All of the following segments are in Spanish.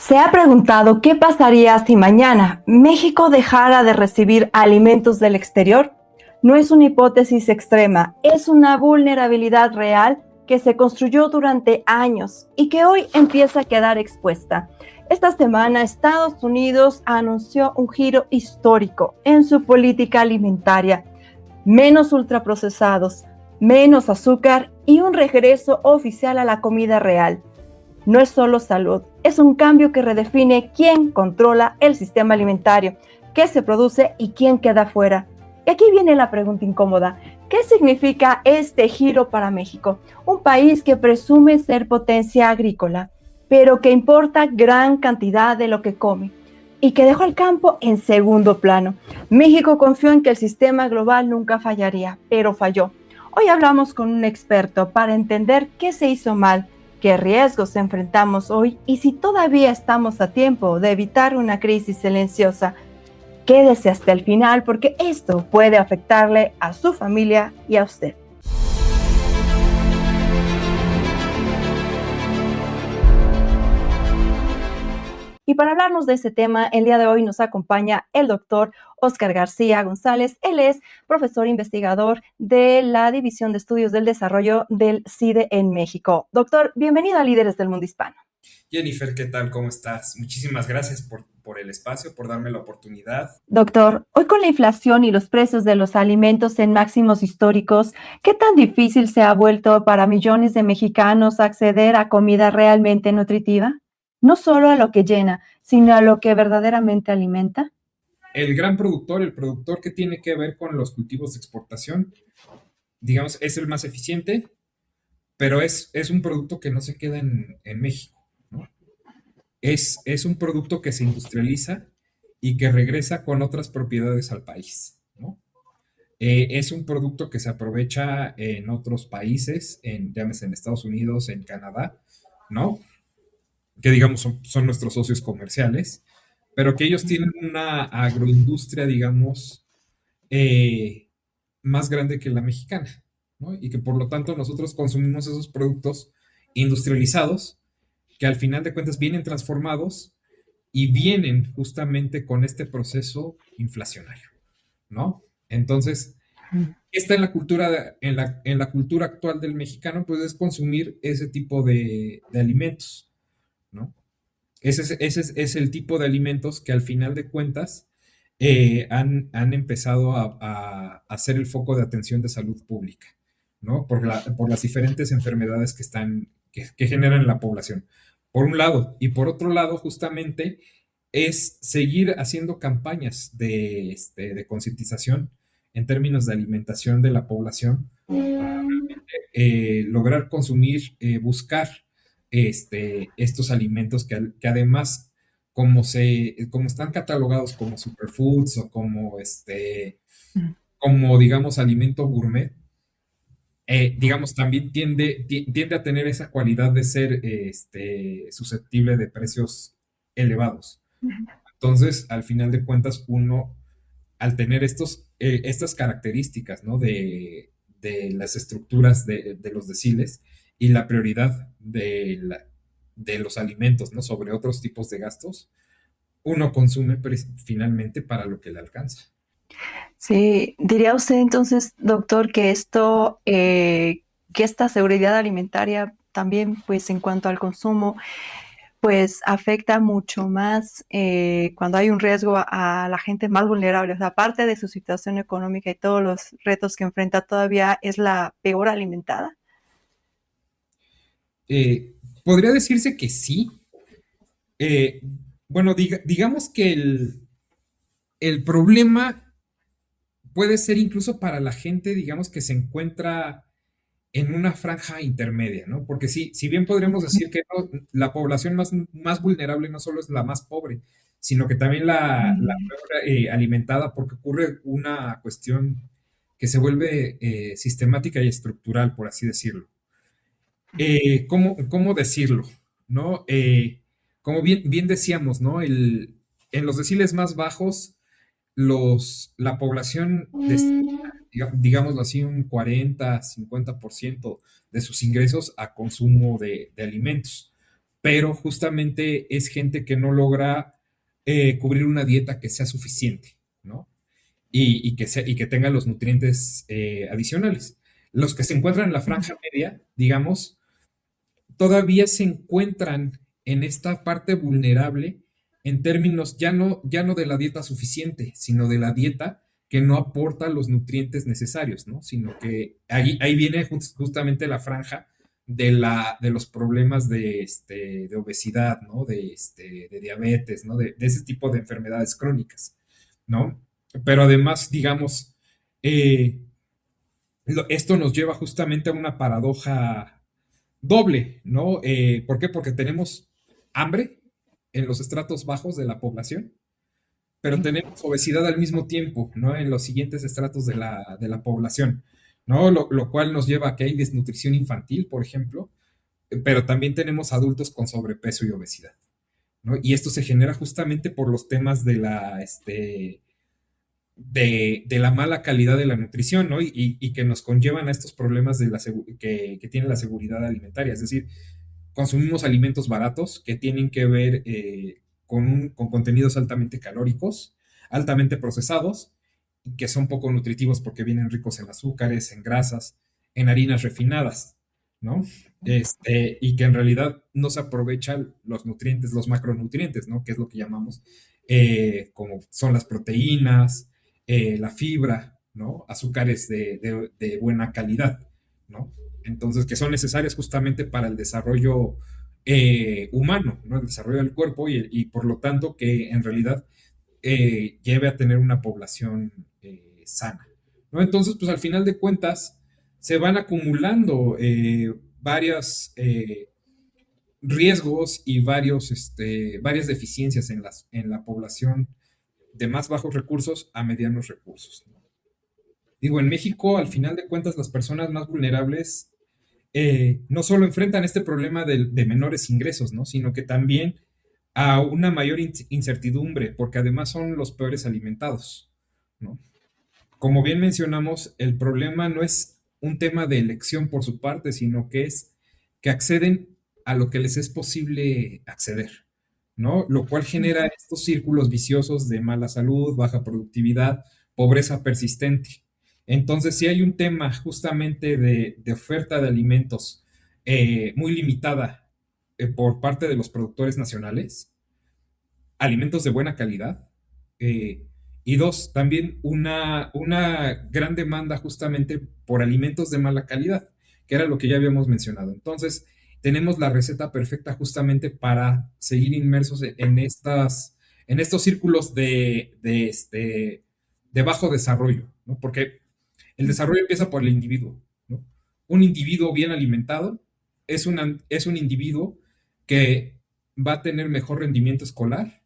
¿Se ha preguntado qué pasaría si mañana México dejara de recibir alimentos del exterior? No es una hipótesis extrema, es una vulnerabilidad real que se construyó durante años y que hoy empieza a quedar expuesta. Esta semana Estados Unidos anunció un giro histórico en su política alimentaria: menos ultraprocesados, menos azúcar y un regreso oficial a la comida real. No es solo salud, es un cambio que redefine quién controla el sistema alimentario, qué se produce y quién queda fuera. Y aquí viene la pregunta incómoda: ¿qué significa este giro para México? Un país que presume ser potencia agrícola, pero que importa gran cantidad de lo que come y que dejó al campo en segundo plano. México confió en que el sistema global nunca fallaría, pero falló. Hoy hablamos con un experto para entender qué se hizo mal, qué riesgos enfrentamos hoy y si todavía estamos a tiempo de evitar una crisis silenciosa. Quédese hasta el final porque esto puede afectarle a su familia y a usted. Y para hablarnos de este tema, el día de hoy nos acompaña el doctor Óscar García González. Él es profesor investigador de la División de Estudios del Desarrollo del CIDE en México. Doctor, bienvenido a Líderes del Mundo Hispano. Jennifer, ¿qué tal? ¿Cómo estás? Muchísimas gracias por el espacio, por darme la oportunidad. Doctor, hoy con la inflación y los precios de los alimentos en máximos históricos, ¿qué tan difícil se ha vuelto para millones de mexicanos acceder a comida realmente nutritiva? No solo a lo que llena, sino a lo que verdaderamente alimenta. El gran productor, el productor que tiene que ver con los cultivos de exportación, digamos, es el más eficiente, pero es un producto que no se queda en México, ¿no? Es un producto que se industrializa y que regresa con otras propiedades al país, ¿no? Es un producto que se aprovecha en otros países, llámese en Estados Unidos, en Canadá, ¿no? Que digamos son nuestros socios comerciales, pero que ellos tienen una agroindustria, digamos, eh, más grande que la mexicana, ¿no? Y que por lo tanto nosotros consumimos esos productos industrializados que al final de cuentas vienen transformados y vienen justamente con este proceso inflacionario, ¿no? Entonces, ¿qué está en la cultura, en la cultura actual del mexicano? Pues es consumir ese tipo de alimentos, ¿no? Ese es el tipo de alimentos que al final de cuentas han empezado a ser el foco de atención de salud pública, ¿no? Por las diferentes enfermedades que generan en la población, por un lado. Y por otro lado, justamente, es seguir haciendo campañas de concientización en términos de alimentación de la población, lograr consumir, buscar estos alimentos que además, como están catalogados como superfoods o como digamos alimento gourmet, digamos también tiende a tener esa cualidad de ser susceptible de precios elevados. Entonces, al final de cuentas, uno, al tener estas características, ¿no? De las estructuras de los deciles y la prioridad de los alimentos, ¿no? Sobre otros tipos de gastos, uno consume finalmente para lo que le alcanza. Sí, diría usted entonces, doctor, que que esta seguridad alimentaria también, pues en cuanto al consumo, pues afecta mucho más cuando hay un riesgo a la gente más vulnerable. O sea, aparte de su situación económica y todos los retos que enfrenta, todavía es la peor alimentada. Podría decirse que sí. Eh, bueno, digamos que el problema puede ser incluso para la gente, digamos, que se encuentra en una franja intermedia, ¿no? Porque sí, si bien podríamos decir que la población más vulnerable no solo es la más pobre, sino que también la peor alimentada, porque ocurre una cuestión que se vuelve sistemática y estructural, por así decirlo. ¿Cómo decirlo? ¿No? Como bien decíamos, ¿no? En los deciles más bajos, la población digámoslo así, un 40, 50% de sus ingresos a consumo de alimentos. pero justamente es gente que no logra cubrir una dieta que sea suficiente, ¿no? Y que tenga los nutrientes adicionales. Los que se encuentran en la franja media, digamos, todavía se encuentran en esta parte vulnerable en términos ya no de la dieta suficiente, sino de la dieta que no aporta los nutrientes necesarios, ¿no? Sino que ahí viene justamente la franja de los problemas de obesidad, ¿no? De diabetes, ¿no? De ese tipo de enfermedades crónicas, ¿no? Pero además, digamos, eh, esto nos lleva justamente a una paradoja doble, ¿no? ¿Por qué? Porque tenemos hambre en los estratos bajos de la población, pero tenemos obesidad al mismo tiempo, ¿no? En los siguientes estratos de la población, ¿no? Lo cual nos lleva a que hay desnutrición infantil, por ejemplo, pero también tenemos adultos con sobrepeso y obesidad, ¿no? Y esto se genera justamente por los temas de la mala calidad de la nutrición, ¿no? Y que nos conllevan a estos problemas que tiene la seguridad alimentaria. Es decir, consumimos alimentos baratos que tienen que ver con contenidos altamente calóricos, altamente procesados, y que son poco nutritivos porque vienen ricos en azúcares, en grasas, en harinas refinadas, ¿no? Y que en realidad no se aprovechan los nutrientes, los macronutrientes, ¿no? Que es lo que llamamos, como son las proteínas, la fibra, ¿no? Azúcares de buena calidad, ¿no? Entonces, que son necesarias justamente para el desarrollo humano, ¿no? El desarrollo del cuerpo y por lo tanto que en realidad lleve a tener una población sana, ¿no? Entonces, pues al final de cuentas se van acumulando varios riesgos y varias deficiencias en la población de más bajos recursos a medianos recursos, ¿no? Digo, en México, al final de cuentas, las personas más vulnerables no solo enfrentan este problema de menores ingresos, ¿no? Sino que también a una mayor incertidumbre, porque además son los peores alimentados, ¿no? Como bien mencionamos, el problema no es un tema de elección por su parte, sino que es que acceden a lo que les es posible acceder, ¿no? Lo cual genera estos círculos viciosos de mala salud, baja productividad, pobreza persistente. Entonces, si hay un tema justamente de oferta de alimentos muy limitada por parte de los productores nacionales, alimentos de buena calidad. eh, y dos, también una gran demanda justamente por alimentos de mala calidad, que era lo que ya habíamos mencionado. Entonces, tenemos la receta perfecta justamente para seguir inmersos en estos círculos de bajo desarrollo, ¿no? Porque el desarrollo empieza por el individuo, ¿no? Un individuo bien alimentado es un individuo que va a tener mejor rendimiento escolar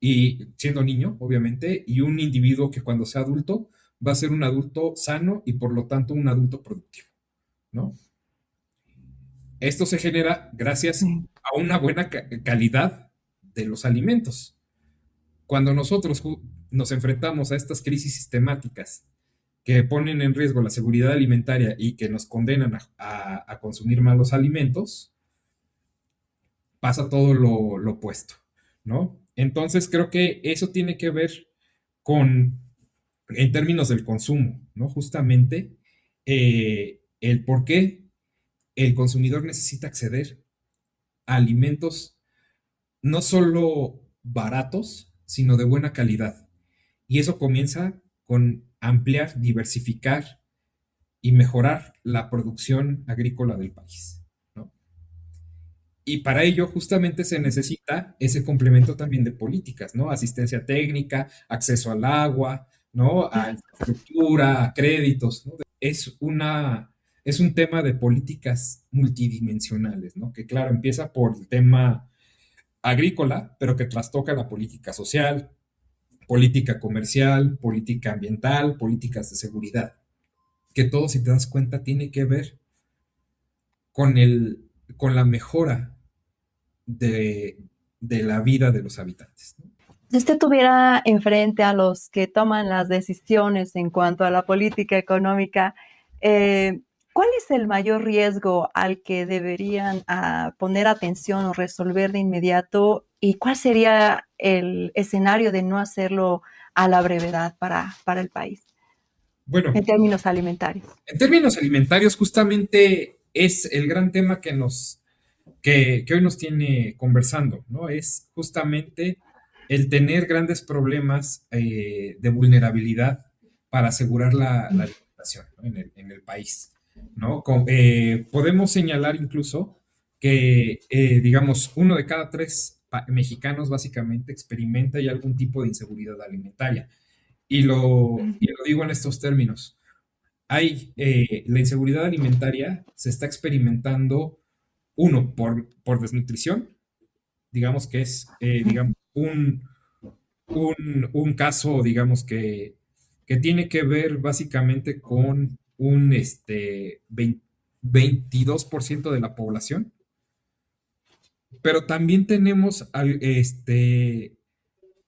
y siendo niño, obviamente, y un individuo que cuando sea adulto va a ser un adulto sano y por lo tanto un adulto productivo, ¿no? Esto se genera gracias Sí. a una buena calidad de los alimentos. Cuando nosotros nos enfrentamos a estas crisis sistemáticas que ponen en riesgo la seguridad alimentaria y que nos condenan a consumir malos alimentos, pasa todo lo opuesto, ¿no? Entonces creo que eso tiene que ver con, en términos del consumo, ¿no? Justamente el por qué el consumidor necesita acceder a alimentos no solo baratos, sino de buena calidad. Y eso comienza con ampliar, diversificar y mejorar la producción agrícola del país, ¿no? Y para ello justamente se necesita ese complemento también de políticas, ¿no? Asistencia técnica, acceso al agua, ¿no? A infraestructura, a créditos, ¿no? Es un tema de políticas multidimensionales, ¿no? Que claro, empieza por el tema agrícola, pero que trastoca la política social, política comercial, política ambiental, políticas de seguridad, que todo, si te das cuenta, tiene que ver con con la mejora de, de la vida de los habitantes, ¿no? Si usted tuviera enfrente a los que toman las decisiones en cuanto a la política económica, eh, ¿cuál es el mayor riesgo al que deberían poner atención o resolver de inmediato? ¿Y cuál sería el escenario de no hacerlo a la brevedad para el país Bueno, en términos alimentarios? en términos alimentarios, justamente es el gran tema que hoy nos tiene conversando, ¿no? Es justamente el tener grandes problemas de vulnerabilidad para asegurar la alimentación, ¿no? En el país, ¿no? Podemos señalar incluso que, digamos, uno de cada tres mexicanos básicamente experimenta ya algún tipo de inseguridad alimentaria. Y lo digo en estos términos. La inseguridad alimentaria se está experimentando, uno, por desnutrición, digamos que es, digamos, un caso, digamos, que tiene que ver básicamente con un 22% de la población, pero también tenemos que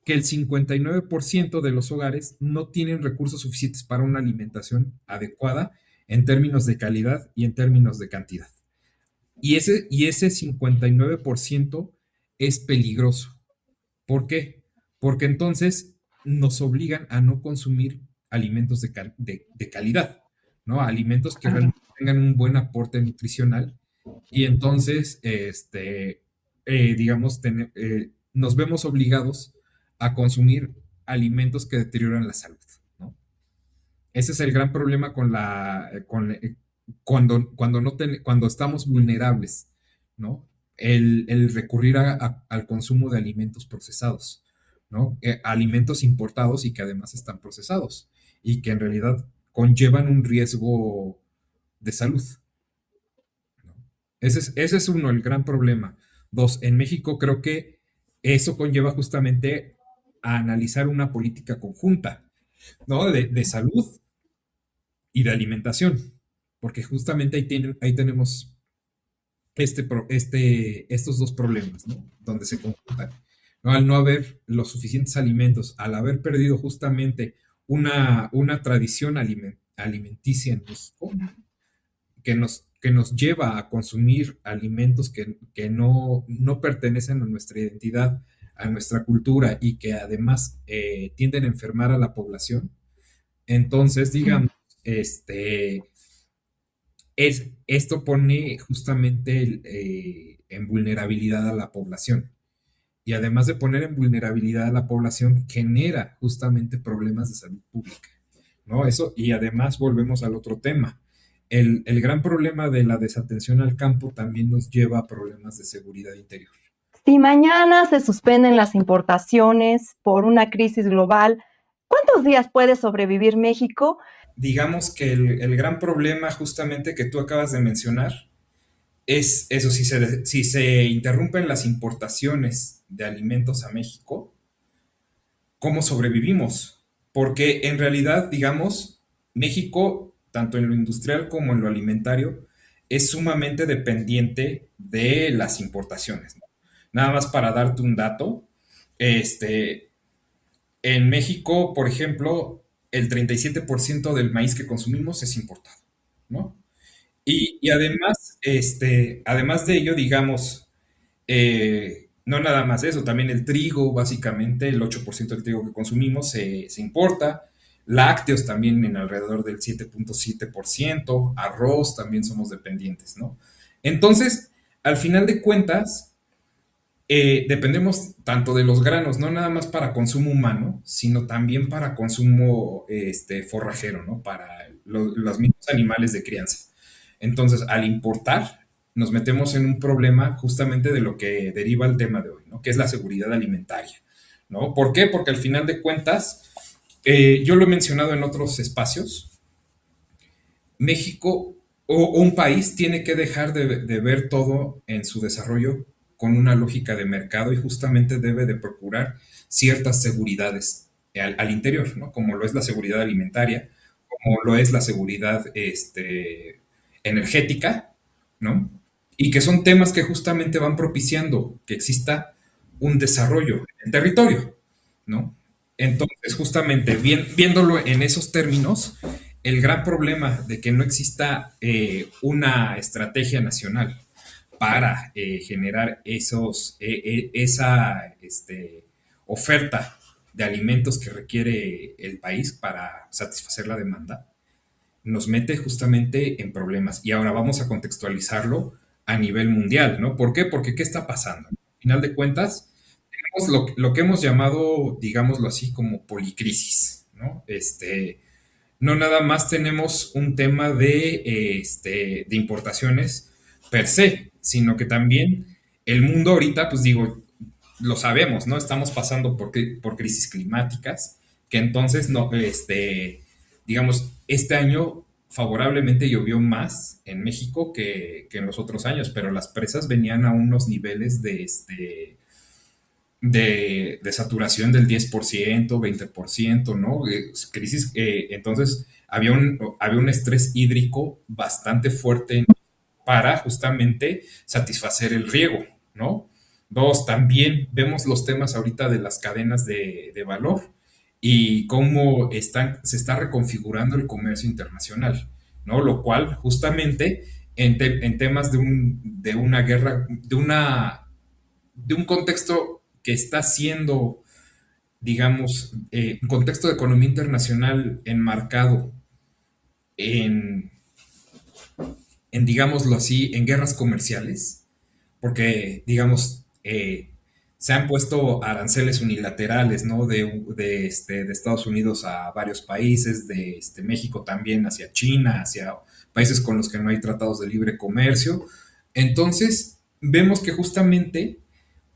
el 59% de los hogares no tienen recursos suficientes para una alimentación adecuada en términos de calidad y en términos de cantidad. Y ese 59% es peligroso. ¿Por qué? Porque entonces nos obligan a no consumir alimentos de calidad, ¿no? Alimentos que Claro. realmente tengan un buen aporte nutricional. Y entonces, digamos, nos vemos obligados a consumir alimentos que deterioran la salud, ¿no? Ese es el gran problema cuando, cuando estamos vulnerables, ¿no? El recurrir al consumo de alimentos procesados, ¿no? Alimentos importados y que además están procesados y que en realidad conllevan un riesgo de salud, ¿no? Ese es uno, el gran problema. Dos, en México creo que eso conlleva justamente a analizar una política conjunta, ¿no? De salud y de alimentación, porque justamente ahí tenemos estos dos problemas, ¿no? Donde se conjuntan, ¿no? Al no haber los suficientes alimentos, al haber perdido justamente una tradición alimenticia en México, que nos lleva a consumir alimentos que no pertenecen a nuestra identidad, a nuestra cultura y que además tienden a enfermar a la población. Entonces, digamos, este, esto pone justamente en vulnerabilidad a la población. Y además de poner en vulnerabilidad a la población, genera justamente problemas de salud pública, ¿no? Eso, y además volvemos al otro tema. El gran problema de la desatención al campo también nos lleva a problemas de seguridad interior. Si mañana se suspenden las importaciones por una crisis global, ¿cuántos días puede sobrevivir México? Digamos que el gran problema justamente que tú acabas de mencionar es eso, si se interrumpen las importaciones de alimentos a México, ¿cómo sobrevivimos? Porque en realidad, digamos, México, tanto en lo industrial como en lo alimentario, es sumamente dependiente de las importaciones, ¿no? Nada más para darte un dato, este, en México, por ejemplo, el 37% del maíz que consumimos es importado, ¿no? Y además, además de ello, digamos, no nada más eso, también el trigo, básicamente el 8% del trigo que consumimos se importa, lácteos también en alrededor del 7.7%, arroz también somos dependientes, ¿no? Entonces, al final de cuentas, dependemos tanto de los granos, no nada más para consumo humano, sino también para consumo forrajero, ¿no? Para los mismos animales de crianza. Entonces, al importar, nos metemos en un problema justamente de lo que deriva el tema de hoy, ¿no? Que es la seguridad alimentaria, ¿no? ¿Por qué? Porque al final de cuentas, yo lo he mencionado en otros espacios, México o un país tiene que dejar de ver todo en su desarrollo con una lógica de mercado y justamente debe de procurar ciertas seguridades al interior, ¿no? Como lo es la seguridad alimentaria, como lo es la seguridad energética, ¿no? Y que son temas que justamente van propiciando que exista un desarrollo en el territorio, ¿no? Entonces, justamente viéndolo en esos términos, el gran problema de que no exista una estrategia nacional para generar esa oferta de alimentos que requiere el país para satisfacer la demanda, nos mete justamente en problemas. Y ahora vamos a contextualizarlo a nivel mundial, ¿no? ¿Por qué? Porque ¿qué está pasando? Al final de cuentas, tenemos lo que hemos llamado, digámoslo así, como policrisis, ¿no? No nada más tenemos un tema de importaciones per se, sino que también el mundo ahorita, pues digo, lo sabemos, ¿no? Estamos pasando por crisis climáticas, que entonces, no, digamos, este año favorablemente llovió más en México que en los otros años, pero las presas venían a unos niveles de saturación del 10%, 20%, ¿no? Crisis, entonces había un estrés hídrico bastante fuerte para justamente satisfacer el riego, ¿no? Dos, también vemos los temas ahorita de las cadenas de valor y cómo se está reconfigurando el comercio internacional, ¿no? Lo cual justamente en temas de una guerra, de un contexto que está siendo, digamos, un contexto de economía internacional enmarcado en, digámoslo así, en guerras comerciales, porque, digamos, se han puesto aranceles unilaterales, ¿no? De Estados Unidos a varios países, de México también hacia China, hacia países con los que no hay tratados de libre comercio. Entonces, vemos que justamente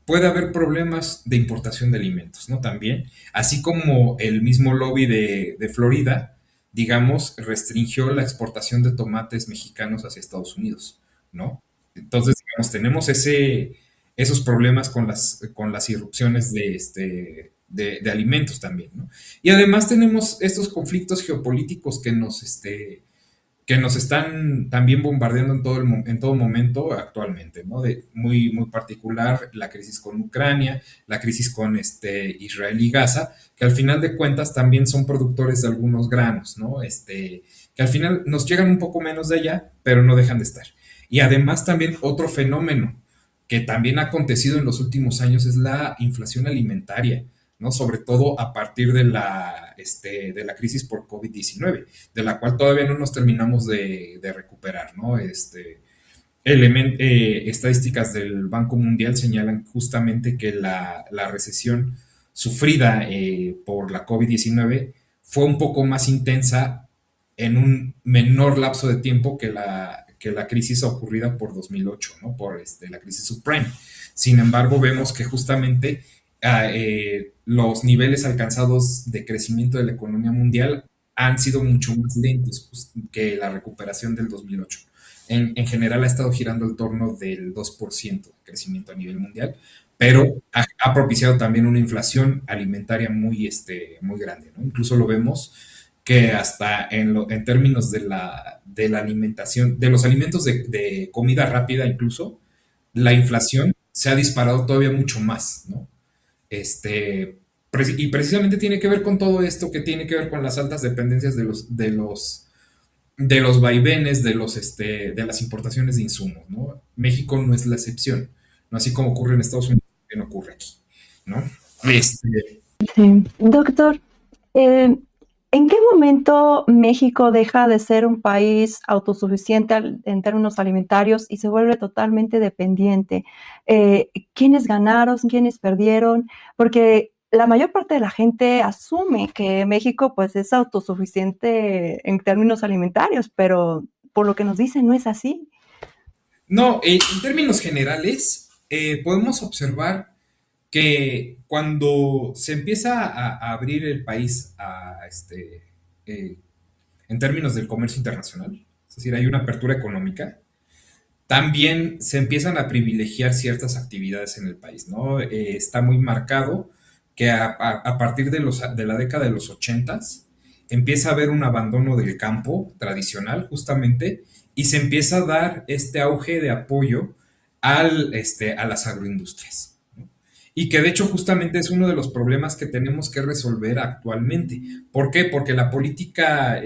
puede haber problemas de importación de alimentos, ¿no? También, así como el mismo lobby de Florida, digamos, restringió la exportación de tomates mexicanos hacia Estados Unidos, ¿no? Entonces, digamos, tenemos esos problemas con las irrupciones de alimentos también, ¿no? Y además tenemos estos conflictos geopolíticos que nos están también bombardeando en todo momento actualmente, ¿no? Muy, muy particular la crisis con Ucrania, la crisis con Israel y Gaza, que al final de cuentas también son productores de algunos granos, ¿no? Que al final nos llegan un poco menos de allá, pero no dejan de estar. Y además también otro fenómeno que también ha acontecido en los últimos años es la inflación alimentaria, ¿no? Sobre todo a partir de la crisis por COVID-19, de la cual todavía no nos terminamos de recuperar, ¿no? Estadísticas del Banco Mundial señalan justamente que la recesión sufrida por la COVID-19 fue un poco más intensa en un menor lapso de tiempo que la crisis ocurrida por 2008, ¿no? Por la crisis subprime. Sin embargo, vemos que justamente los niveles alcanzados de crecimiento de la economía mundial han sido mucho más lentos que la recuperación del 2008. En general ha estado girando en torno del 2% de crecimiento a nivel mundial, pero ha propiciado también una inflación alimentaria muy grande, ¿no? Incluso lo vemos que hasta en términos de la alimentación, de los alimentos de comida rápida incluso, la inflación se ha disparado todavía mucho más, ¿no? Este, y precisamente tiene que ver con todo esto, que tiene que ver con las altas dependencias de los vaivenes de las importaciones de insumos, ¿no? México no es la excepción, ¿no? Así como ocurre en Estados Unidos, que no ocurre aquí, ¿no? Este, Sí. Doctor, ¿en qué momento México deja de ser un país autosuficiente en términos alimentarios y se vuelve totalmente dependiente? ¿Quiénes ganaron? ¿Quiénes perdieron? Porque la mayor parte de la gente asume que México pues es autosuficiente en términos alimentarios, pero por lo que nos dicen no es así. no, en términos generales, podemos observar que cuando se empieza a abrir el país eh, en términos del comercio internacional, es decir, hay una apertura económica, también se empiezan a privilegiar ciertas actividades en el país, ¿no? Está muy marcado que a partir de la década de los ochentas empieza a haber un abandono del campo tradicional, justamente, y se empieza a dar este auge de apoyo a las agroindustrias, ¿no? Y que de hecho justamente es uno de los problemas que tenemos que resolver actualmente. ¿Por qué? Porque la política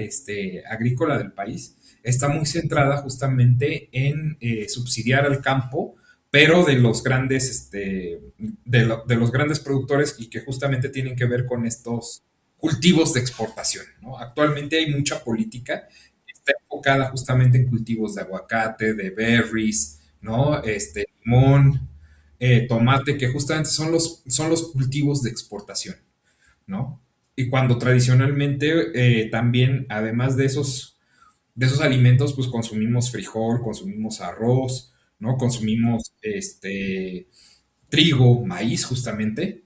agrícola del país está muy centrada justamente en subsidiar al campo, pero de los grandes, de los grandes productores y que justamente tienen que ver con estos cultivos de exportación, ¿no? Actualmente hay mucha política que está enfocada justamente en cultivos de aguacate, de berries, ¿no? Limón, tomate, que justamente son los cultivos de exportación, ¿no? Y cuando tradicionalmente también, además de esos alimentos, pues consumimos frijol, consumimos arroz, ¿no? Consumimos trigo, maíz justamente,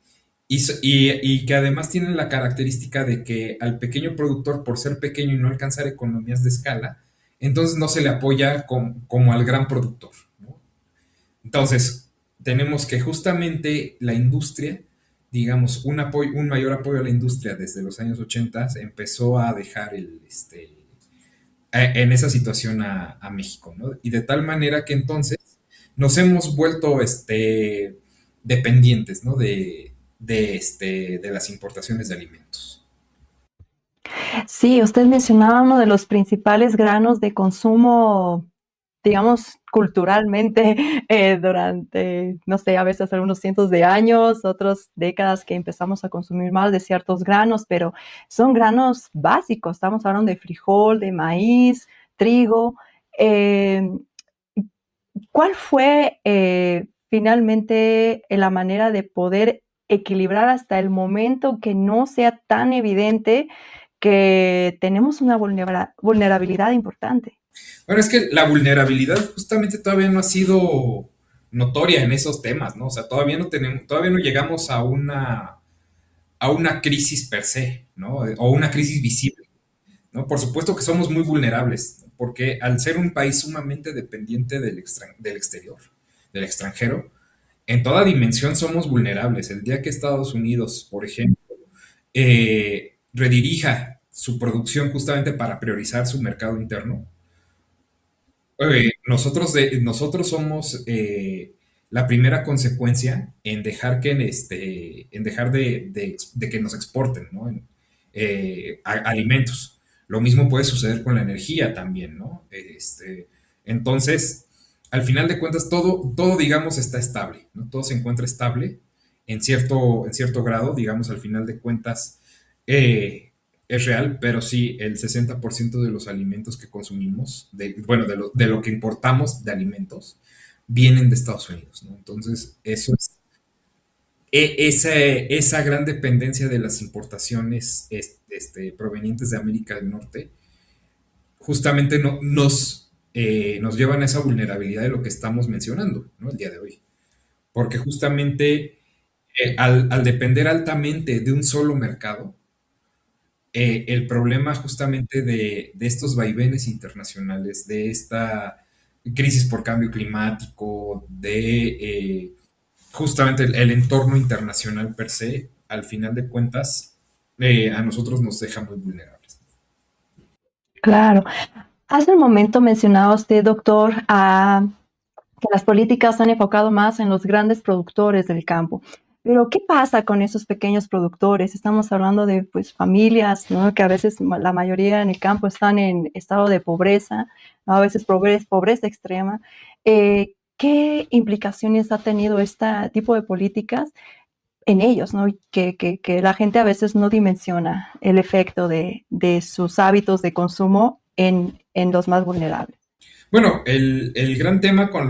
y que además tienen la característica de que al pequeño productor, por ser pequeño y no alcanzar economías de escala, entonces no se le apoya como al gran productor, ¿no? Entonces, tenemos que justamente la industria, digamos, un mayor apoyo a la industria desde los años 80 empezó a dejar en esa situación a México, ¿no? Y de tal manera que entonces nos hemos vuelto dependientes, ¿no? De las importaciones de alimentos. Sí, usted mencionaba uno de los principales granos de consumo, digamos, culturalmente, durante, no sé, a veces algunos cientos de años, otras décadas que empezamos a consumir más de ciertos granos, pero son granos básicos. Estamos hablando de frijol, de maíz, trigo. Eh, ¿Cuál fue finalmente la manera de poder equilibrar hasta el momento que no sea tan evidente que tenemos una vulnerabilidad importante? Bueno, es que la vulnerabilidad justamente todavía no ha sido notoria en esos temas, ¿no? O sea, todavía no llegamos a una crisis per se, ¿no? O una crisis visible, ¿no? Por supuesto que somos muy vulnerables, porque al ser un país sumamente dependiente del exterior, del extranjero, en toda dimensión somos vulnerables. El día que Estados Unidos, por ejemplo, redirija su producción justamente para priorizar su mercado interno, nosotros somos la primera consecuencia en dejar en dejar de que nos exporten, ¿no? Alimentos. Lo mismo puede suceder con la energía también, ¿no? Entonces, al final de cuentas, todo, digamos, está estable, ¿no? Todo se encuentra estable en cierto grado, digamos, al final de cuentas, eh, es real, pero sí, el 60% de los alimentos que consumimos, bueno, de lo que importamos de alimentos, vienen de Estados Unidos, ¿no? Entonces, eso es, esa gran dependencia de las importaciones provenientes de América del Norte, justamente nos llevan a esa vulnerabilidad de lo que estamos mencionando, ¿no? El día de hoy. Porque justamente al depender altamente de un solo mercado, el problema justamente de estos vaivenes internacionales, de esta crisis por cambio climático, de justamente el entorno internacional per se, al final de cuentas, a nosotros nos deja muy vulnerables. Claro. Hace un momento mencionaba usted, doctor, que las políticas han enfocado más en los grandes productores del campo. Pero, ¿qué pasa con esos pequeños productores? Estamos hablando de pues, familias, ¿no? Que a veces la mayoría en el campo están en estado de pobreza, ¿no? A veces pobreza extrema. ¿Qué implicaciones ha tenido este tipo de políticas en ellos, ¿no? Que la gente a veces no dimensiona el efecto de sus hábitos de consumo en los más vulnerables. Bueno, el gran tema con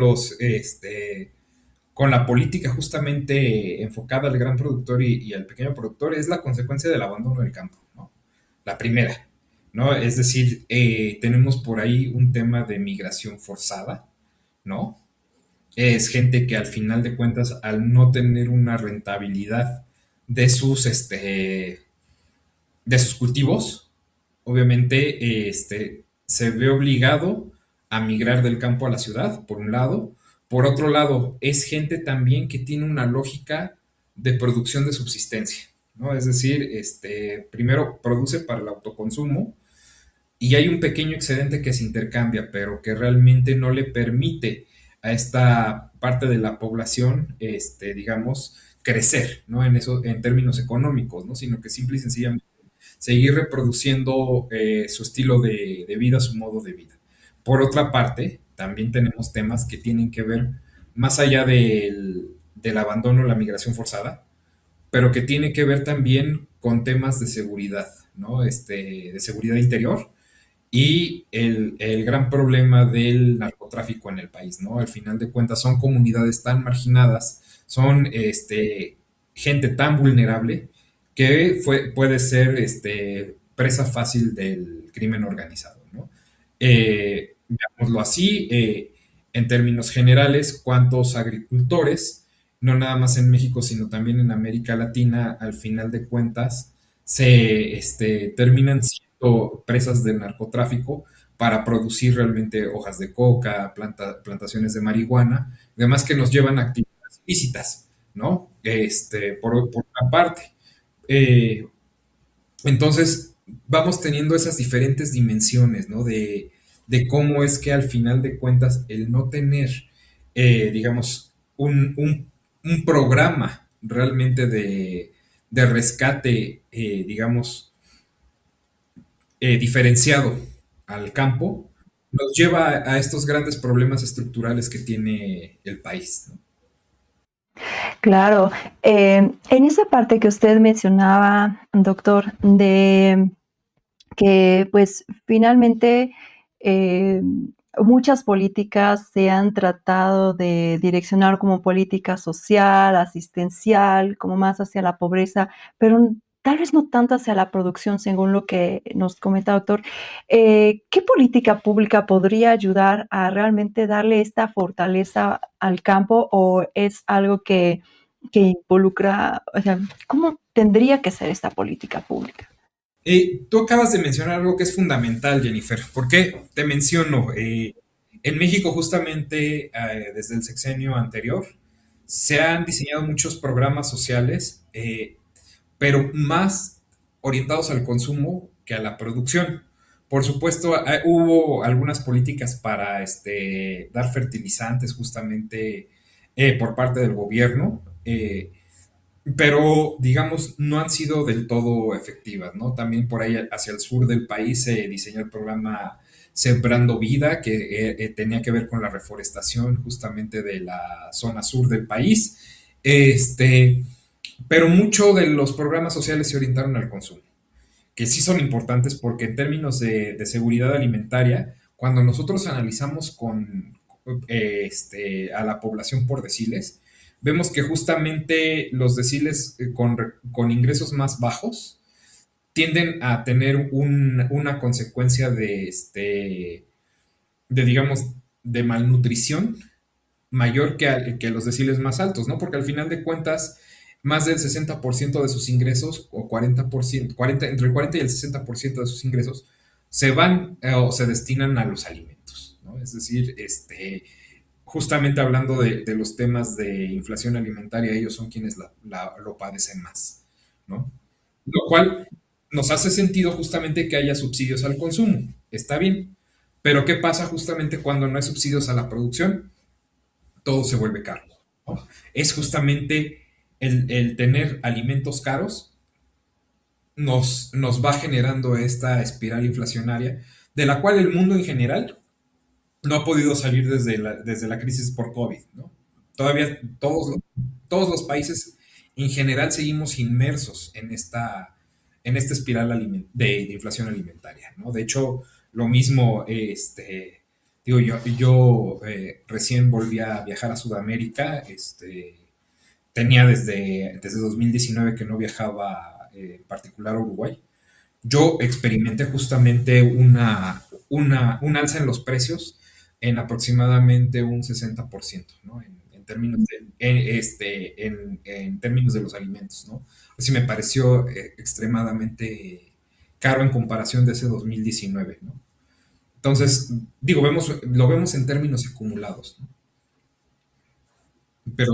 con la política justamente enfocada al gran productor y al pequeño productor es la consecuencia del abandono del campo, ¿no? La primera, ¿no? Es decir, tenemos por ahí un tema de migración forzada, ¿no? Es gente que al final de cuentas, al no tener una rentabilidad de de sus cultivos, obviamente se ve obligado a migrar del campo a la ciudad, por un lado. Por otro lado, es gente también que tiene una lógica de producción de subsistencia, ¿no? Es decir, primero produce para el autoconsumo y hay un pequeño excedente que se intercambia, pero que realmente no le permite a esta parte de la población, digamos, crecer, ¿no? En eso, en términos económicos, ¿no? Sino que simple y sencillamente seguir reproduciendo su estilo de vida, su modo de vida. Por otra parte, también tenemos temas que tienen que ver más allá del abandono, la migración forzada, pero que tiene que ver también con temas de seguridad, ¿no? De seguridad interior y el gran problema del narcotráfico en el país, ¿no? Al final de cuentas son comunidades tan marginadas, son gente tan vulnerable que puede ser presa fácil del crimen organizado, ¿no? Veámoslo así, en términos generales, cuántos agricultores, no nada más en México, sino también en América Latina, al final de cuentas, terminan siendo presas del narcotráfico para producir realmente hojas de coca, plantaciones de marihuana, además que nos llevan a actividades ilícitas, ¿no? Por una parte. Eh, entonces, vamos teniendo esas diferentes dimensiones, ¿no? De cómo es que al final de cuentas el no tener, digamos, un programa realmente de rescate, digamos, diferenciado al campo, nos lleva a estos grandes problemas estructurales que tiene el país, ¿no? Claro, en esa parte que usted mencionaba, doctor, de que pues finalmente eh, muchas políticas se han tratado de direccionar como política social, asistencial, como más hacia la pobreza, pero tal vez no tanto hacia la producción, según lo que nos comenta doctor. ¿Qué política pública podría ayudar a realmente darle esta fortaleza al campo o es algo que involucra, o sea, cómo tendría que ser esta política pública? Tú acabas de mencionar algo que es fundamental, Jennifer. ¿Por qué te menciono? En México, justamente desde el sexenio anterior, se han diseñado muchos programas sociales, pero más orientados al consumo que a la producción. Por supuesto, hubo algunas políticas para dar fertilizantes justamente por parte del gobierno. Pero digamos no han sido del todo efectivas, ¿no? También por ahí hacia el sur del país se diseñó el programa Sembrando Vida, que tenía que ver con la reforestación justamente de la zona sur del país, este, pero mucho de los programas sociales se orientaron al consumo, que sí son importantes porque en términos de seguridad alimentaria, cuando nosotros analizamos a la población por deciles, vemos que justamente los deciles con ingresos más bajos tienden a tener una consecuencia digamos, de malnutrición mayor que los deciles más altos, ¿no? Porque al final de cuentas, más del 60% de sus ingresos, o 40%, entre el 40 y el 60% de sus ingresos, se van o se destinan a los alimentos, ¿no? Es decir, justamente hablando de los temas de inflación alimentaria, ellos son quienes lo padecen más, ¿no? Lo cual nos hace sentido justamente que haya subsidios al consumo, está bien, pero ¿qué pasa justamente cuando no hay subsidios a la producción? Todo se vuelve caro, ¿no? Es justamente el tener alimentos caros nos va generando esta espiral inflacionaria de la cual el mundo en general no ha podido salir desde la crisis por COVID, ¿no? Todavía todos los países en general seguimos inmersos en esta espiral de inflación alimentaria, ¿no? De hecho, lo mismo, digo, yo recién volví a viajar a Sudamérica, tenía desde 2019 que no viajaba en particular a Uruguay. Yo experimenté justamente un alza en los precios en aproximadamente un 60%, ¿no? En términos en términos de los alimentos, ¿no? Así me pareció extremadamente caro en comparación de ese 2019, ¿no? Entonces, digo, lo vemos en términos acumulados, ¿no? Pero,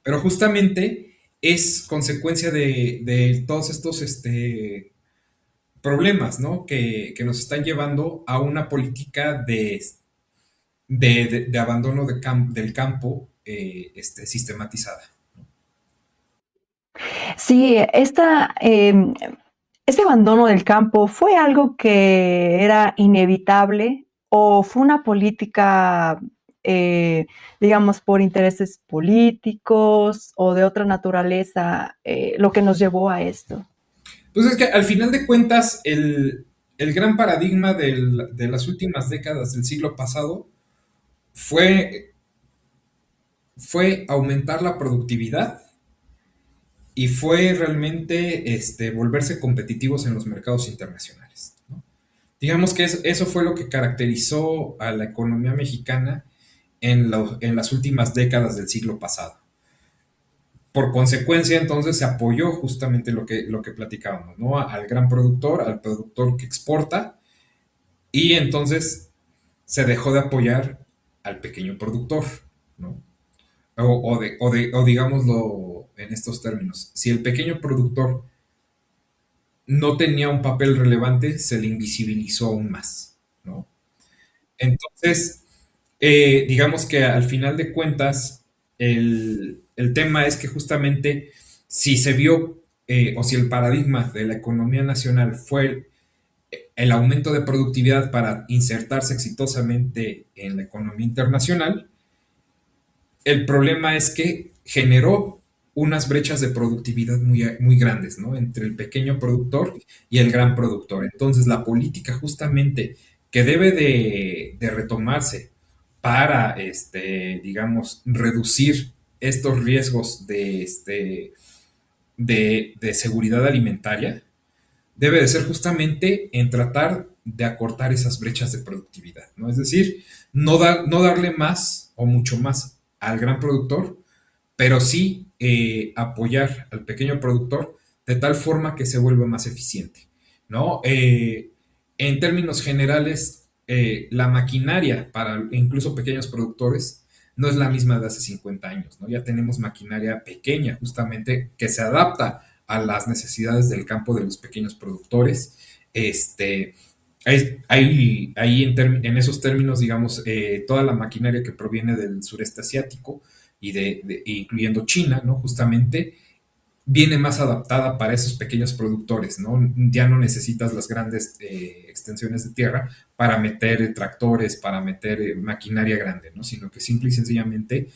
pero justamente es consecuencia de todos estos problemas, ¿no? Que nos están llevando a una política de abandono del campo sistematizada. Sí, este abandono del campo fue algo que era inevitable o fue una política, eh, digamos, por intereses políticos o de otra naturaleza, lo que nos llevó a esto. Pues es que al final de cuentas, el gran paradigma de las últimas décadas del siglo pasado fue, fue aumentar la productividad y fue realmente volverse competitivos en los mercados internacionales, ¿no? Digamos que eso fue lo que caracterizó a la economía mexicana en las últimas décadas del siglo pasado. Por consecuencia, entonces se apoyó justamente lo que platicábamos, ¿no? Al gran productor, al productor que exporta, y entonces se dejó de apoyar al pequeño productor, ¿no? O digámoslo en estos términos, si el pequeño productor no tenía un papel relevante, se le invisibilizó aún más, ¿no? Entonces, digamos que al final de cuentas, el tema es que justamente si se vio o si el paradigma de la economía nacional fue el aumento de productividad para insertarse exitosamente en la economía internacional, el problema es que generó unas brechas de productividad muy grandes, ¿no? Entre el pequeño productor y el gran productor. Entonces, la política justamente que debe de retomarse para, digamos, reducir estos riesgos de seguridad alimentaria, debe de ser justamente en tratar de acortar esas brechas de productividad, ¿no? Es decir, no darle más o mucho más al gran productor, pero sí apoyar al pequeño productor de tal forma que se vuelva más eficiente, ¿no? En términos generales, la maquinaria para incluso pequeños productores no es la misma de hace 50 años, ¿no? Ya tenemos maquinaria pequeña, justamente, que se adapta a las necesidades del campo de los pequeños productores. Este, ahí en esos términos, digamos, toda la maquinaria que proviene del sureste asiático y incluyendo China, ¿no? Justamente viene más adaptada para esos pequeños productores, ¿no? Ya no necesitas las grandes extensiones de tierra para meter tractores, para meter maquinaria grande, ¿no? Sino que simple y sencillamente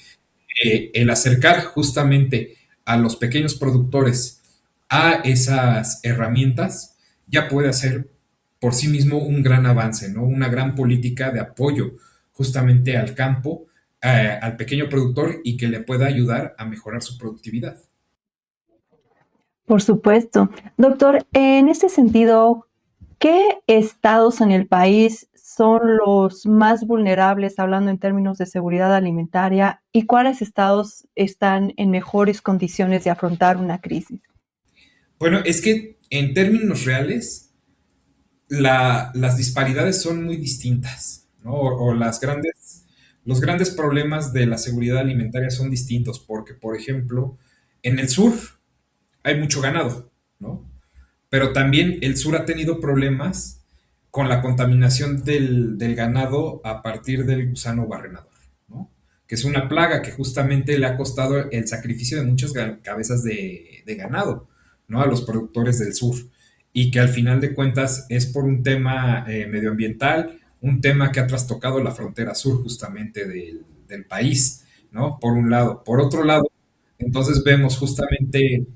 el acercar justamente a los pequeños productores a esas herramientas ya puede hacer por sí mismo un gran avance, ¿no? Una gran política de apoyo justamente al campo, al pequeño productor y que le pueda ayudar a mejorar su productividad. Por supuesto. Doctor, en este sentido, ¿qué estados en el país son los más vulnerables, hablando en términos de seguridad alimentaria, y cuáles estados están en mejores condiciones de afrontar una crisis? Bueno, es que en términos reales, las disparidades son muy distintas, ¿no? O los grandes problemas de la seguridad alimentaria son distintos, porque, por ejemplo, en el sur hay mucho ganado, ¿no? Pero también el sur ha tenido problemas con la contaminación del ganado a partir del gusano barrenador, ¿no? Que es una plaga que justamente le ha costado el sacrificio de muchas cabezas de ganado, ¿no? A los productores del sur. Y que al final de cuentas es por un tema medioambiental, un tema que ha trastocado la frontera sur justamente del país, ¿no? Por un lado. Por otro lado, entonces vemos justamente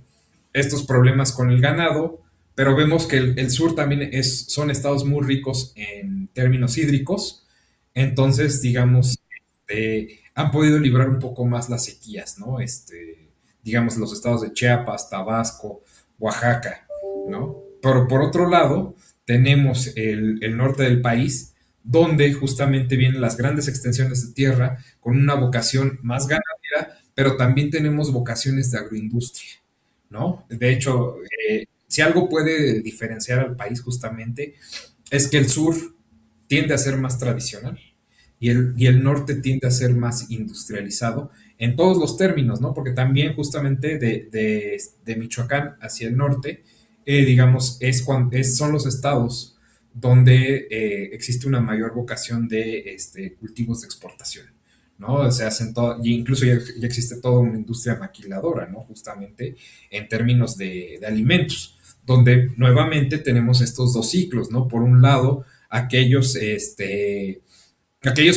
estos problemas con el ganado, pero vemos que el sur también son estados muy ricos en términos hídricos, entonces, digamos, han podido librar un poco más las sequías, ¿no? Digamos, los estados de Chiapas, Tabasco, Oaxaca, ¿no? Pero por otro lado, tenemos el norte del país, donde justamente vienen las grandes extensiones de tierra con una vocación más ganadera, pero también tenemos vocaciones de agroindustria, ¿no? De hecho, si algo puede diferenciar al país justamente es que el sur tiende a ser más tradicional y el norte tiende a ser más industrializado en todos los términos, ¿no? Porque también justamente de Michoacán hacia el norte, digamos, son los estados donde existe una mayor vocación de cultivos de exportación, ¿no? Se hacen todo, y incluso ya existe toda una industria maquiladora, ¿no? Justamente en términos de alimentos, donde nuevamente tenemos estos dos ciclos, ¿no? Por un lado, aquellos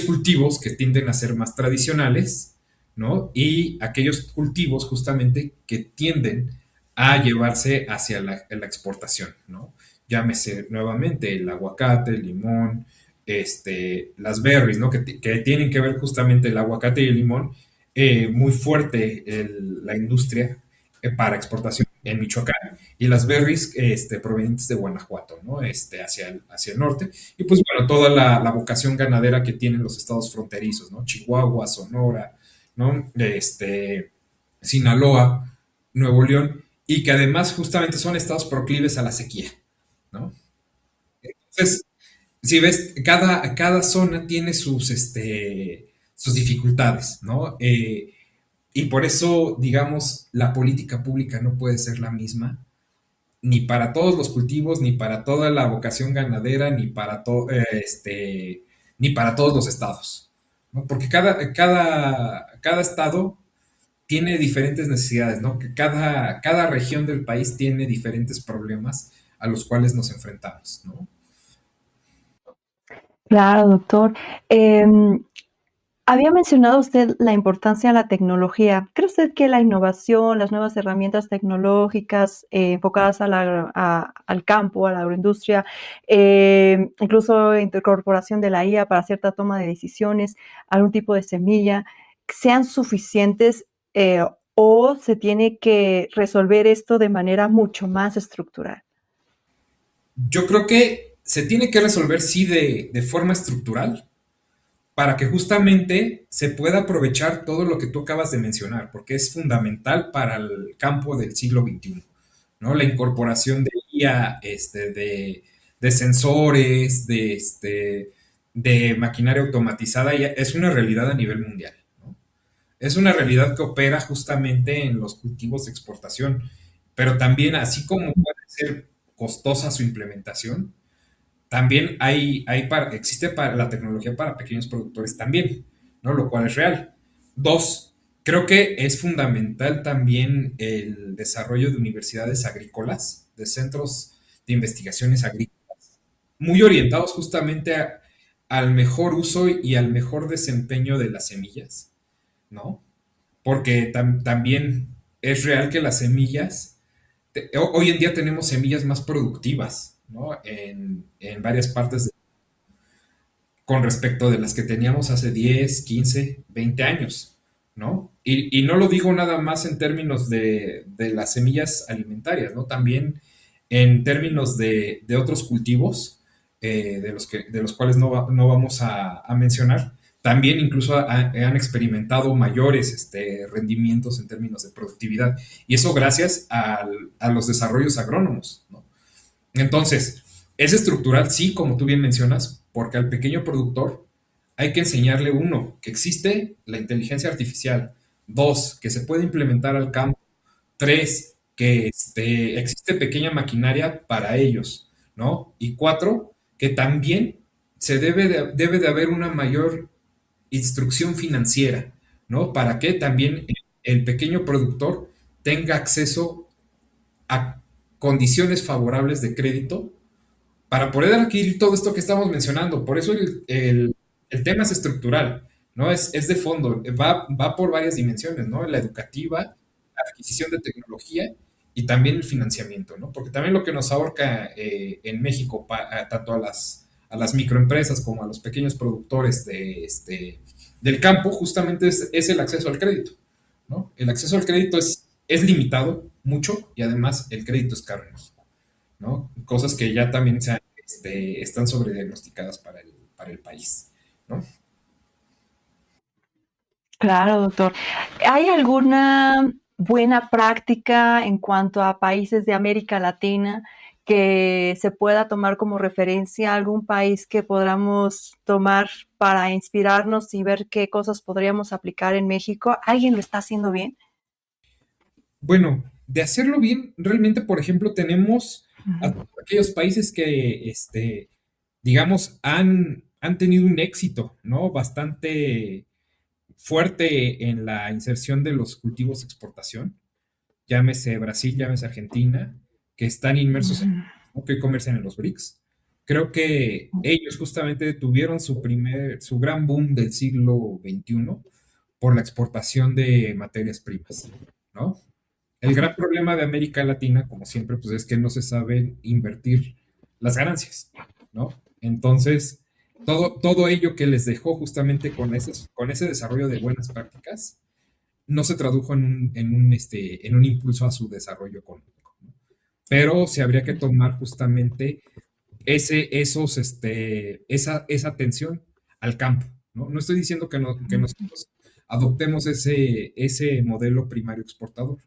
cultivos que tienden a ser más tradicionales, ¿no? Y aquellos cultivos justamente que tienden a llevarse hacia la exportación, ¿no? Llámese nuevamente el aguacate, el limón, las berries, ¿no? Que tienen que ver justamente el aguacate y el limón, muy fuerte la industria para exportación en Michoacán y las berries provenientes de Guanajuato, ¿no? Hacia el norte. Y pues bueno, toda la vocación ganadera que tienen los estados fronterizos, ¿no? Chihuahua, Sonora, ¿no? Sinaloa, Nuevo León, y que además justamente son estados proclives a la sequía, ¿no? Entonces, si ves, cada zona tiene sus dificultades, ¿no? Y por eso, digamos, la política pública no puede ser la misma ni para todos los cultivos, ni para toda la vocación ganadera, ni para todos los estados, ¿no? Porque cada estado tiene diferentes necesidades, ¿no? Que cada región del país tiene diferentes problemas a los cuales nos enfrentamos, ¿no? Claro, doctor. Em, Había mencionado usted la importancia de la tecnología. ¿Cree usted que la innovación, las nuevas herramientas tecnológicas, enfocadas al campo, a la agroindustria, incluso incorporación de la IA para cierta toma de decisiones, algún tipo de semilla, sean suficientes, o se tiene que resolver esto de manera mucho más estructural? Yo creo que se tiene que resolver, sí, de forma estructural, para que justamente se pueda aprovechar todo lo que tú acabas de mencionar, porque es fundamental para el campo del siglo XXI, ¿no? La incorporación de IA, de sensores, de maquinaria automatizada, ya es una realidad a nivel mundial, ¿no? Es una realidad que opera justamente en los cultivos de exportación, pero también, así como puede ser costosa su implementación, también existe para la tecnología para pequeños productores también, ¿no? Lo cual es real. Dos, creo que es fundamental también el desarrollo de universidades agrícolas, de centros de investigaciones agrícolas, muy orientados justamente al mejor uso y al mejor desempeño de las semillas, ¿no? Porque también es real que las semillas, hoy en día tenemos semillas más productivas, ¿no? En varias partes con respecto de las que teníamos hace 10, 15, 20 años, ¿no? Y no lo digo nada más en términos de las semillas alimentarias, ¿no? También en términos de otros cultivos, de los cuales no vamos a mencionar, también incluso han experimentado mayores rendimientos en términos de productividad. Y eso gracias a los desarrollos agrónomos, ¿no? Entonces, es estructural, sí, como tú bien mencionas, porque al pequeño productor hay que enseñarle, uno, que existe la inteligencia artificial; dos, que se puede implementar al campo; tres, que existe pequeña maquinaria para ellos, ¿no? Y cuatro, que también debe de haber una mayor instrucción financiera, ¿no? Para que también el pequeño productor tenga acceso a condiciones favorables de crédito para poder adquirir todo esto que estamos mencionando. Por eso el tema es estructural, ¿no? Es de fondo, va por varias dimensiones, ¿no? La educativa, la adquisición de tecnología y también el financiamiento, ¿no? Porque también lo que nos ahorca en México, tanto a las microempresas como a los pequeños productores del campo, justamente es el acceso al crédito, ¿no? El acceso al crédito es limitado mucho y además el crédito es caro en México, ¿no? Cosas que ya también están sobrediagnosticadas para el país, ¿no? Claro, doctor. ¿Hay alguna buena práctica en cuanto a países de América Latina que se pueda tomar como referencia, algún país que podamos tomar para inspirarnos y ver qué cosas podríamos aplicar en México? ¿Alguien lo está haciendo bien? Bueno, de hacerlo bien, realmente, por ejemplo, tenemos a Ujú. todos aquellos países que, digamos, han tenido un éxito, ¿no? Bastante fuerte en la inserción de los cultivos de exportación, llámese Brasil, llámese Argentina, que están inmersos en, Ujú. ¿no? que comercian en los BRICS. Creo que ellos justamente tuvieron su gran boom del siglo XXI por la exportación de materias primas, ¿no? El gran problema de América Latina, como siempre, pues es que no se sabe invertir las ganancias, ¿no? Entonces, todo ello que les dejó justamente con ese desarrollo de buenas prácticas, no se tradujo en un impulso a su desarrollo económico, ¿no? Pero se habría que tomar justamente esa atención al campo, ¿no? No estoy diciendo que nosotros adoptemos ese modelo primario exportador,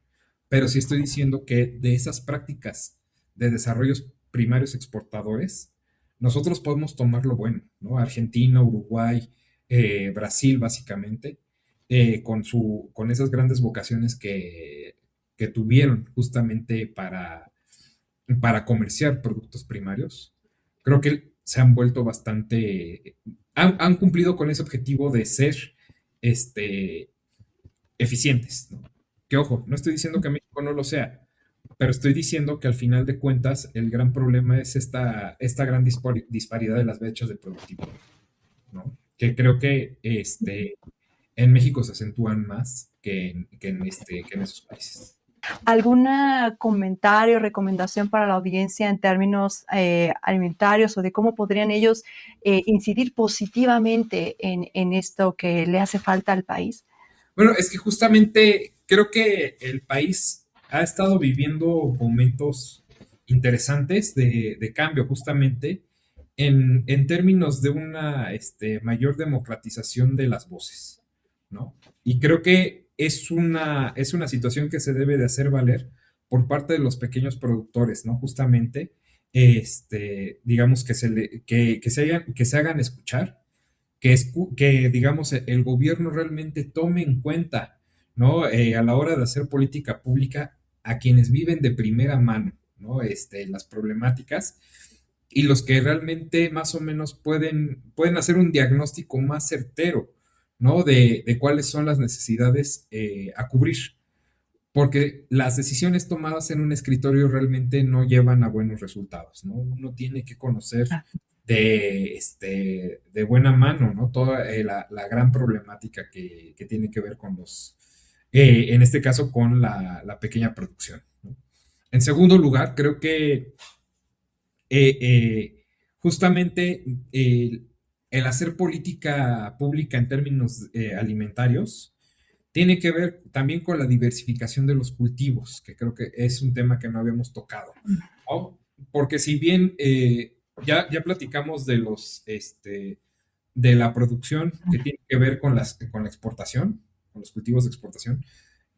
pero sí estoy diciendo que de esas prácticas de desarrollos primarios exportadores, nosotros podemos tomar lo bueno, ¿no? Argentina, Uruguay, Brasil, básicamente, con esas grandes vocaciones que tuvieron justamente para comerciar productos primarios, creo que se han vuelto han cumplido con ese objetivo de ser este, eficientes, ¿no? Que ojo, no estoy diciendo que México no lo sea, pero estoy diciendo que al final de cuentas el gran problema es esta gran disparidad de las brechas de productividad, ¿no? Que creo que en México se acentúan más que en esos países. ¿Algún comentario, recomendación para la audiencia en términos alimentarios o de cómo podrían ellos incidir positivamente en esto que le hace falta al país? Bueno, es que justamente creo que el país ha estado viviendo momentos interesantes de cambio, justamente en términos de una mayor democratización de las voces, ¿no? Y creo que es una situación que se debe de hacer valer por parte de los pequeños productores, ¿no? Justamente, digamos, que se hagan escuchar, que digamos, el gobierno realmente tome en cuenta, ¿no? A la hora de hacer política pública a quienes viven de primera mano, ¿no? Las problemáticas y los que realmente más o menos pueden hacer un diagnóstico más certero, ¿no? De cuáles son las necesidades a cubrir, porque las decisiones tomadas en un escritorio realmente no llevan a buenos resultados, ¿no? Uno tiene que conocer de buena mano, ¿no? Toda la gran problemática que tiene que ver con en este caso, con la pequeña producción, ¿no? En segundo lugar, creo que eh, eh, justamente el hacer política pública en términos alimentarios tiene que ver también con la diversificación de los cultivos, que creo que es un tema que no habíamos tocado, ¿no? Porque si bien ya platicamos de la producción que tiene que ver con la exportación, con los cultivos de exportación,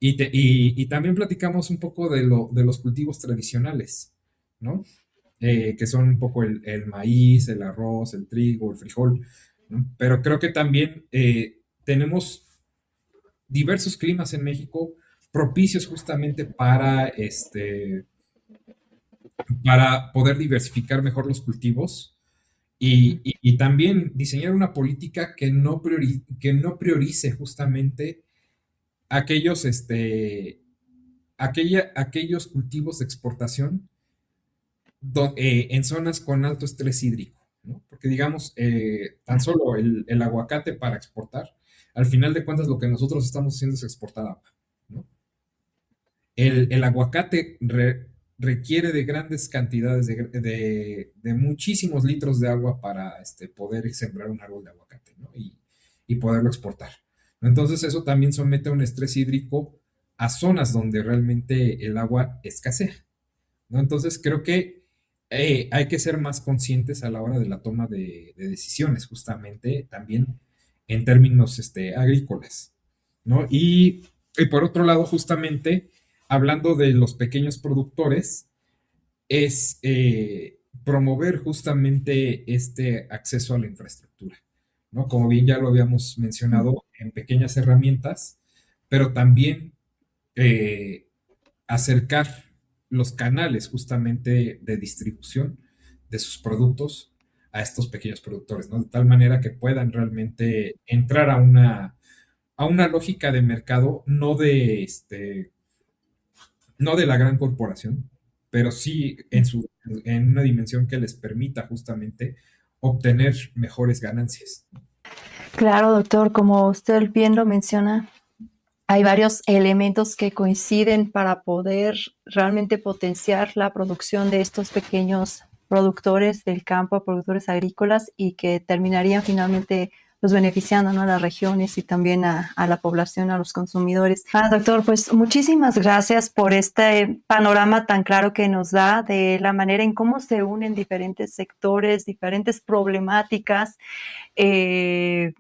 y también platicamos un poco de los cultivos tradicionales, ¿no? Que son un poco el maíz, el arroz, el trigo, el frijol, ¿no? Pero creo que también tenemos diversos climas en México propicios justamente para poder diversificar mejor los cultivos y también diseñar una política que no priorice justamente aquellos, aquellos cultivos de exportación en zonas con alto estrés hídrico, ¿no? Porque digamos, tan solo el aguacate para exportar, al final de cuentas lo que nosotros estamos haciendo es exportar agua, ¿no? El aguacate requiere de grandes cantidades de muchísimos litros de agua para poder sembrar un árbol de aguacate, ¿no? Y poderlo exportar. Entonces eso también somete a un estrés hídrico a zonas donde realmente el agua escasea, ¿no? Entonces creo que hay que ser más conscientes a la hora de la toma de decisiones, justamente también en términos agrícolas, ¿no? Y por otro lado, justamente, hablando de los pequeños productores, es promover justamente este acceso a la infraestructura, ¿no? Como bien ya lo habíamos mencionado en pequeñas herramientas, pero también eh, acercar los canales justamente de distribución de sus productos a estos pequeños productores, ¿no? De tal manera que puedan realmente entrar a una lógica de mercado, no de la gran corporación, pero sí en una dimensión que les permita justamente obtener mejores ganancias. Claro, doctor, como usted bien lo menciona, hay varios elementos que coinciden para poder realmente potenciar la producción de estos pequeños productores del campo, productores agrícolas, y que terminarían finalmente pues beneficiando, ¿no?, a las regiones y también a la población, a los consumidores. Doctor, pues muchísimas gracias por este panorama tan claro que nos da de la manera en cómo se unen diferentes sectores, diferentes problemáticas, eh,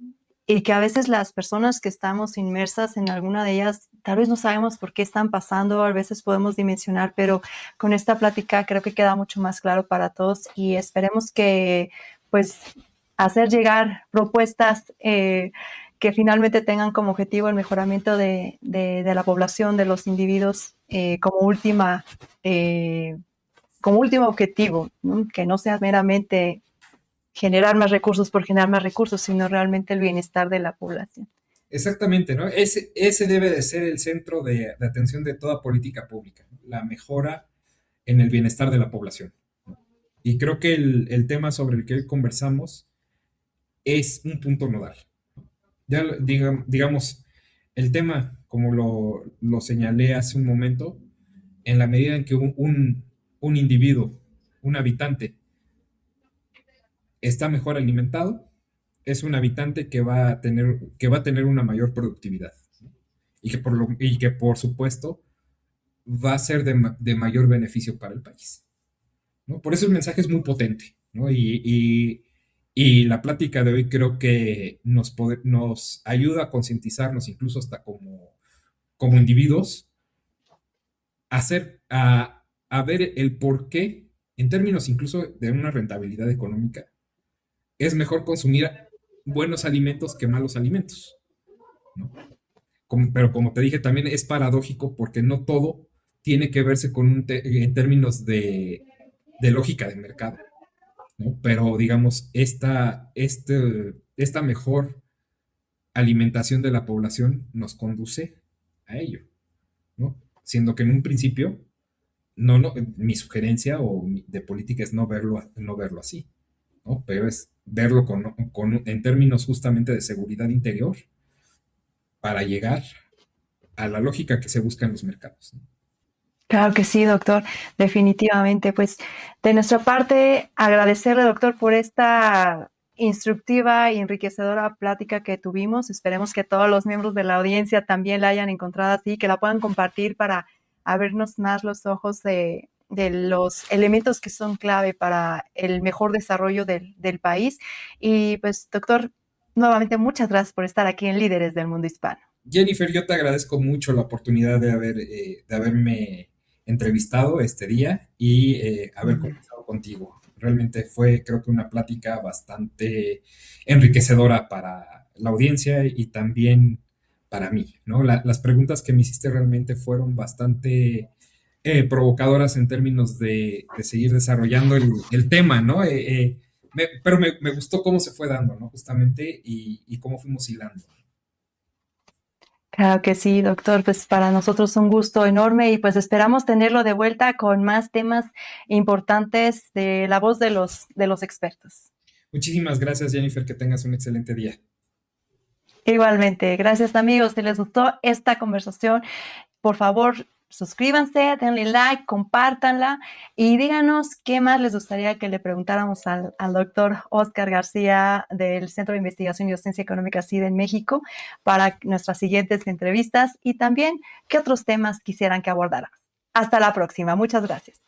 y que a veces las personas que estamos inmersas en alguna de ellas tal vez no sabemos por qué están pasando, a veces podemos dimensionar, pero con esta plática creo que queda mucho más claro para todos, y esperemos que pues hacer llegar propuestas que finalmente tengan como objetivo el mejoramiento de la población, de los individuos, como último objetivo, ¿no? Que no sea meramente generar más recursos por generar más recursos, sino realmente el bienestar de la población. Exactamente, ¿no? Ese debe de ser el centro de atención de toda política pública, ¿no? La mejora en el bienestar de la población, ¿no? Y creo que el tema sobre el que hoy conversamos es un punto nodal. Ya, digamos, el tema, como lo señalé hace un momento, en la medida en que un individuo, un habitante, está mejor alimentado, es un habitante que va a tener una mayor productividad, ¿no? Y que por supuesto va a ser de mayor beneficio para el país, ¿no? Por eso el mensaje es muy potente, ¿no? Y la plática de hoy creo que nos ayuda a concientizarnos, incluso hasta como individuos, a ver el por qué, en términos incluso de una rentabilidad económica, es mejor consumir buenos alimentos que malos alimentos, ¿no? Pero como te dije, también es paradójico porque no todo tiene que verse en términos de lógica de mercado, ¿no? Pero digamos, esta mejor alimentación de la población nos conduce a ello, ¿no? Siendo que en un principio, no, mi sugerencia de política es no verlo así, ¿no? Pero es verlo en términos justamente de seguridad interior para llegar a la lógica que se busca en los mercados, ¿no? Claro que sí, doctor, definitivamente. Pues de nuestra parte, agradecerle, doctor, por esta instructiva y enriquecedora plática que tuvimos. Esperemos que todos los miembros de la audiencia también la hayan encontrado así, que la puedan compartir para abrirnos más los ojos de los elementos que son clave para el mejor desarrollo del país. Y pues, doctor, nuevamente muchas gracias por estar aquí en Líderes del Mundo Hispano. Jennifer, yo te agradezco mucho la oportunidad de haberme entrevistado este día y haber conversado contigo. Realmente fue, creo que, una plática bastante enriquecedora para la audiencia y también para mí, ¿no? Las preguntas que me hiciste realmente fueron bastante provocadoras en términos de seguir desarrollando el tema, ¿no? Pero me gustó cómo se fue dando, ¿no? Justamente y cómo fuimos hilando. Claro que sí, doctor, pues para nosotros es un gusto enorme y pues esperamos tenerlo de vuelta con más temas importantes de la voz de los expertos. Muchísimas gracias, Jennifer, que tengas un excelente día. Igualmente, gracias amigos, si les gustó esta conversación, por favor suscríbanse, denle like, compártanla y díganos qué más les gustaría que le preguntáramos al doctor Oscar García del Centro de Investigación y Docencia Económica CIDE en México para nuestras siguientes entrevistas, y también qué otros temas quisieran que abordáramos. Hasta la próxima, muchas gracias.